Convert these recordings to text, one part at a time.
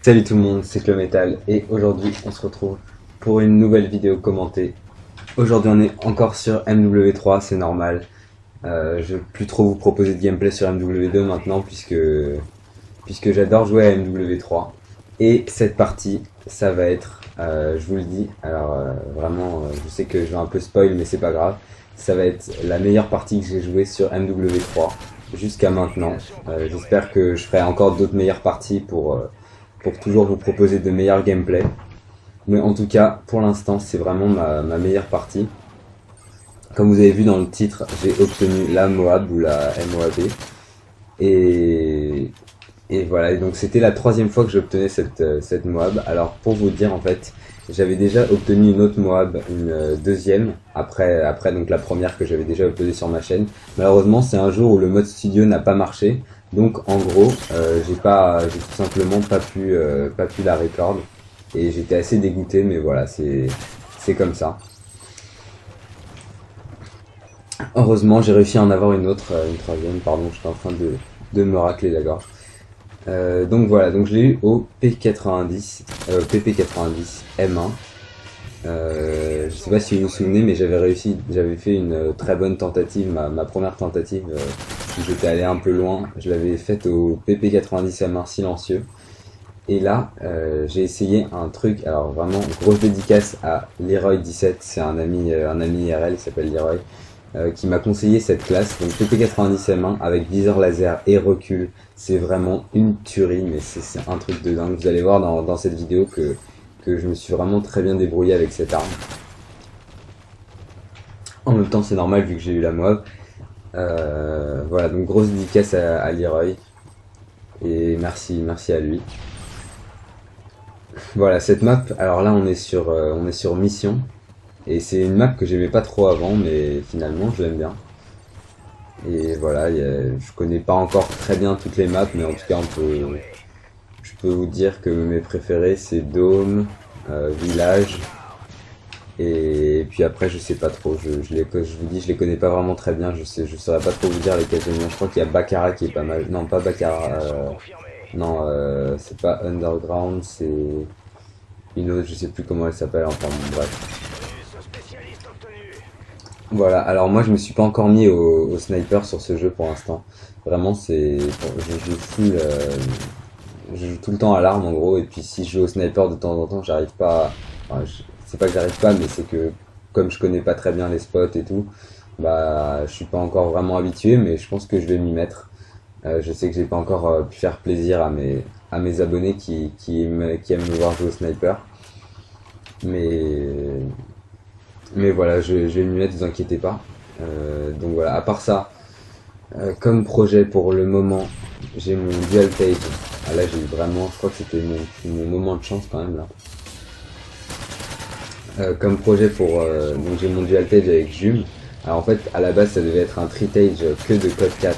Salut tout le monde, c'est Clometal et aujourd'hui on se retrouve pour une nouvelle vidéo commentée. Aujourd'hui on est encore sur MW3, c'est normal. Je vais plus trop vous proposer de gameplay sur MW2 maintenant puisque j'adore jouer à MW3. Et cette partie, ça va être, je vous le dis, alors vraiment je sais que je vais un peu spoil mais c'est pas grave. Ça va être la meilleure partie que j'ai jouée sur MW3 jusqu'à maintenant. J'espère que je ferai encore d'autres meilleures parties pour toujours vous proposer de meilleurs gameplays. Mais en tout cas, pour l'instant, c'est vraiment ma meilleure partie. Comme vous avez vu dans le titre, j'ai obtenu la Moab ou la MOAB. Et, et voilà, et donc c'était la troisième fois que j'obtenais cette Moab. Alors pour vous dire en fait, j'avais déjà obtenu une autre Moab, une deuxième, après donc la première que j'avais déjà obtenue sur ma chaîne. Malheureusement, c'est un jour où le mode studio n'a pas marché. Donc en gros, j'ai tout simplement pas pu la record et j'étais assez dégoûté, mais voilà, c'est comme ça. Heureusement, j'ai réussi à en avoir une autre, une troisième, pardon, j'étais en train de me racler la gorge. Donc voilà, donc je l'ai eu au P90, PP90 M1. Je sais pas si vous vous souvenez, mais j'avais fait une très bonne tentative, ma première tentative, où j'étais allé un peu loin. Je l'avais faite au PP90 M1 silencieux. Et là, j'ai essayé un truc, alors vraiment, grosse dédicace à Leroy17, c'est un ami IRL, il s'appelle Leroy, qui m'a conseillé cette classe, donc PP90 M1 avec viseur laser et recul. C'est vraiment une tuerie, mais c'est un truc de dingue. Vous allez voir dans cette vidéo que je me suis vraiment très bien débrouillé avec cette arme. En même temps, c'est normal vu que j'ai eu la Moab. Voilà, donc grosse dédicace à Leroy. Et merci à lui. Voilà, cette map, alors là on est sur mission. Et c'est une map que j'aimais pas trop avant, mais finalement je l'aime bien. Et voilà, je connais pas encore très bien toutes les maps, mais en tout cas je peux vous dire que mes préférés c'est Dôme, Village, et puis après je sais pas trop, je vous dis je les connais pas vraiment très bien, je saurais pas trop vous dire lesquels j'aime bien. Je crois qu'il y a Baccarat qui est pas mal, non pas Baccarat, non c'est pas Underground, c'est une autre, je sais plus comment elle s'appelle, enfin bon, bref. Voilà, alors moi je me suis pas encore mis au sniper sur ce jeu pour l'instant. Vraiment je joue tout le temps à l'arme en gros, et puis si je joue au sniper de temps en temps j'arrive pas, enfin, c'est pas que j'arrive pas, mais c'est que comme je connais pas très bien les spots et tout, bah je suis pas encore vraiment habitué, mais je pense que je vais m'y mettre. Je sais que j'ai pas encore pu faire plaisir à mes abonnés qui aiment me voir jouer au sniper, mais voilà, je vais m'y mettre, vous inquiétez pas. Donc voilà, à part ça, comme projet pour le moment, j'ai mon dual tage. Ah là j'ai eu vraiment, je crois que c'était mon moment de chance quand même là. Comme projet donc j'ai mon dual tage avec Jume. Alors en fait à la base ça devait être un tri-tage que de code 4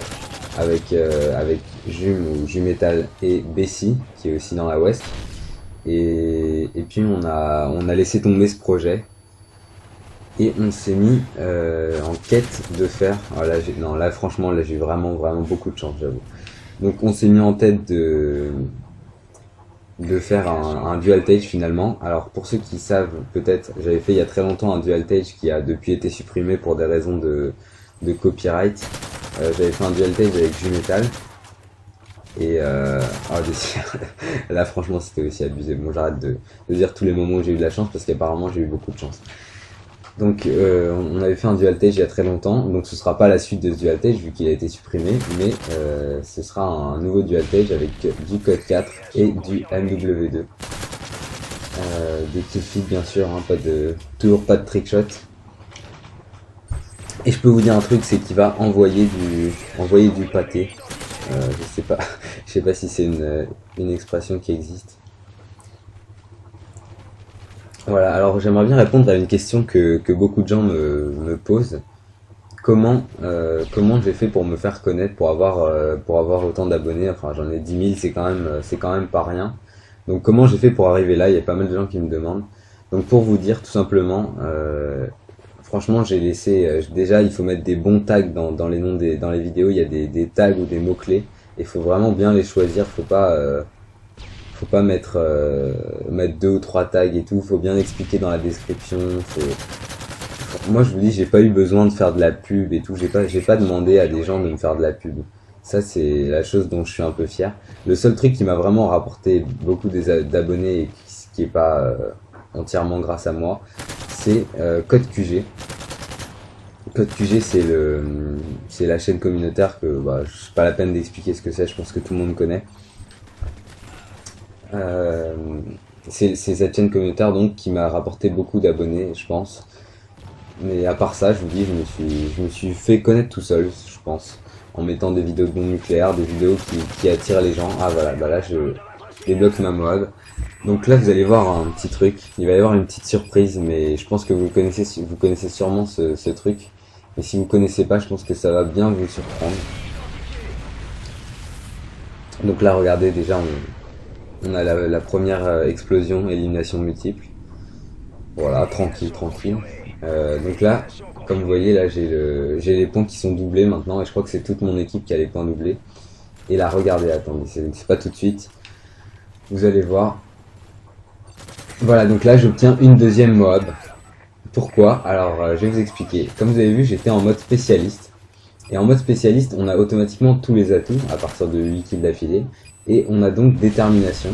avec Jume ou Jumetal et Bessie qui est aussi dans la West. Et puis on a laissé tomber ce projet. Et on s'est mis en quête de faire. Alors là franchement là j'ai vraiment beaucoup de chance, j'avoue. Donc on s'est mis en tête de faire un dual tage finalement. Alors pour ceux qui savent peut-être, j'avais fait il y a très longtemps un dual tage qui a depuis été supprimé pour des raisons de copyright. J'avais fait un dual tage avec Jumetal. Et là franchement c'était aussi abusé. Bon j'arrête de dire tous les moments où j'ai eu de la chance parce qu'apparemment j'ai eu beaucoup de chance. Donc on avait fait un dual tage il y a très longtemps, donc ce sera pas la suite de ce dual tage vu qu'il a été supprimé, mais ce sera un nouveau dual tage avec du code 4 et du MW2. Des killfeeds bien sûr, hein, toujours pas de trickshot. Et je peux vous dire un truc, c'est qu'il va envoyer du pâté. Je sais pas si c'est une expression qui existe. Voilà, alors j'aimerais bien répondre à une question que beaucoup de gens me posent. Comment j'ai fait pour me faire connaître, pour avoir autant d'abonnés? Enfin, j'en ai 10 000, c'est quand même pas rien. Donc comment j'ai fait pour arriver là? Il y a pas mal de gens qui me demandent. Donc pour vous dire tout simplement, franchement j'ai laissé, déjà il faut mettre des bons tags dans les noms dans les vidéos, il y a des tags ou des mots-clés. Il faut vraiment bien les choisir, faut pas faut pas mettre mettre 2 ou 3 tags et tout, faut bien expliquer dans la description. Moi je vous dis, j'ai pas eu besoin de faire de la pub et tout, j'ai pas demandé à des gens de me faire de la pub. Ça c'est la chose dont je suis un peu fier. Le seul truc qui m'a vraiment rapporté beaucoup d'abonnés et qui est pas entièrement grâce à moi, c'est Code QG. Code QG, c'est la chaîne communautaire que c'est pas la peine d'expliquer ce que c'est, je pense que tout le monde connaît. C'est cette chaîne communautaire donc qui m'a rapporté beaucoup d'abonnés, je pense. Mais à part ça, je vous dis, je me suis fait connaître tout seul, je pense, en mettant des vidéos de bombes nucléaires, des vidéos qui attirent les gens. Ah voilà, là je débloque ma Moab. Donc là vous allez voir un petit truc, il va y avoir une petite surprise, mais je pense que vous connaissez sûrement ce truc. Mais si vous connaissez pas, je pense que ça va bien vous surprendre. Donc là regardez, déjà on a la première explosion, élimination multiple. Voilà, tranquille. Donc là, comme vous voyez, là j'ai les points qui sont doublés maintenant, et je crois que c'est toute mon équipe qui a les points doublés. Et là, regardez, attendez, c'est pas tout de suite. Vous allez voir. Voilà, donc là j'obtiens une deuxième Moab. Pourquoi? Alors, je vais vous expliquer. Comme vous avez vu, j'étais en mode spécialiste. Et en mode spécialiste, on a automatiquement tous les atouts à partir de 8 kills d'affilée. Et on a donc détermination.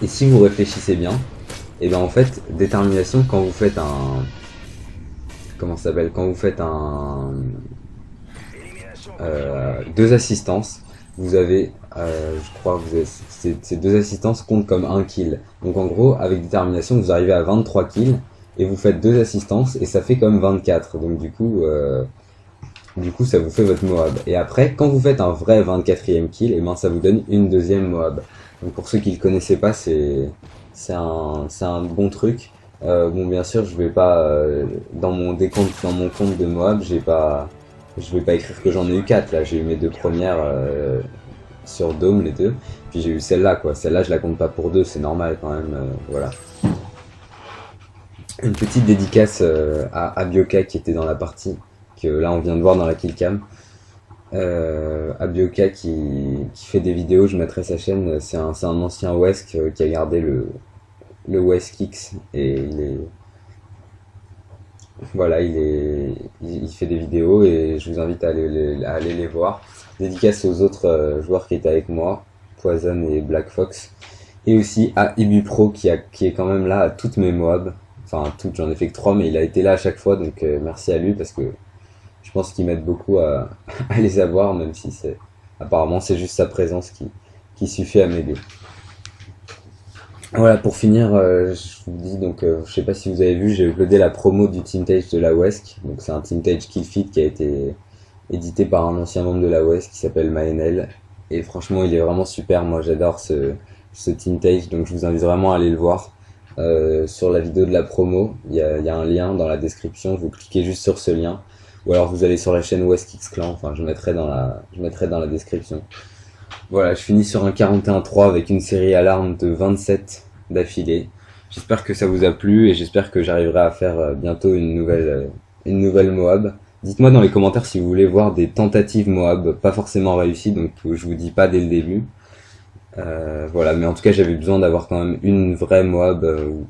Et si vous réfléchissez bien, et bien en fait, détermination, quand vous faites un... Comment ça s'appelle? Quand vous faites un... 2 assistances, vous avez... je crois que ces 2 assistances comptent comme 1 kill. Donc en gros, avec détermination, vous arrivez à 23 kills. Et vous faites 2 assistances, et ça fait comme 24. Donc du coup, ça vous fait votre Moab. Et après, quand vous faites un vrai 24e kill, et ben ça vous donne une deuxième Moab. Donc pour ceux qui le connaissaient pas, c'est un bon truc. Bon, bien sûr, je vais pas dans mon décompte, dans mon compte de Moab, je vais pas écrire que j'en ai eu 4 là. J'ai eu mes 2 premières sur Dome, les 2. Puis j'ai eu celle-là quoi. Celle-là, je la compte pas pour 2, c'est normal quand même. Voilà. Une petite dédicace à Abioka qui était dans la partie, que là on vient de voir dans la killcam. Abioka qui fait des vidéos, je mettrai sa chaîne, c'est un ancien Wesk qui a gardé le Wesk X, et il fait des vidéos et je vous invite à aller les voir. Dédicace aux autres joueurs qui étaient avec moi, Poison et Black Fox, et aussi à Ibupro qui est quand même là à toutes mes Moab. Enfin, toutes, j'en ai fait que 3, mais il a été là à chaque fois, donc merci à lui, parce que je pense qu'il m'aide beaucoup à les avoir, même si apparemment c'est juste sa présence qui suffit à m'aider. Voilà, pour finir, je vous dis, donc je sais pas si vous avez vu, j'ai uploadé la promo du Teamtage de la Wesk. Donc c'est un Teamtage Killfeed qui a été édité par un ancien membre de la Wesk qui s'appelle Maenel. Et franchement, il est vraiment super, moi j'adore ce Teamtage, donc je vous invite vraiment à aller le voir. Sur la vidéo de la promo, il y a un lien dans la description, vous cliquez juste sur ce lien, ou alors vous allez sur la chaîne WeskX Clan, enfin je mettrai dans la description. Voilà, je finis sur un 41-3 avec une série alarme de 27 d'affilée. J'espère que ça vous a plu et j'espère que j'arriverai à faire bientôt une nouvelle Moab. Dites-moi dans les commentaires si vous voulez voir des tentatives Moab, pas forcément réussies, donc je vous dis pas dès le début. Voilà, mais en tout cas j'avais besoin d'avoir quand même une vraie Moab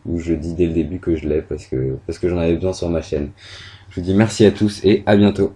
où je dis dès le début que je l'ai parce que j'en avais besoin sur ma chaîne. Je vous dis merci à tous et à bientôt.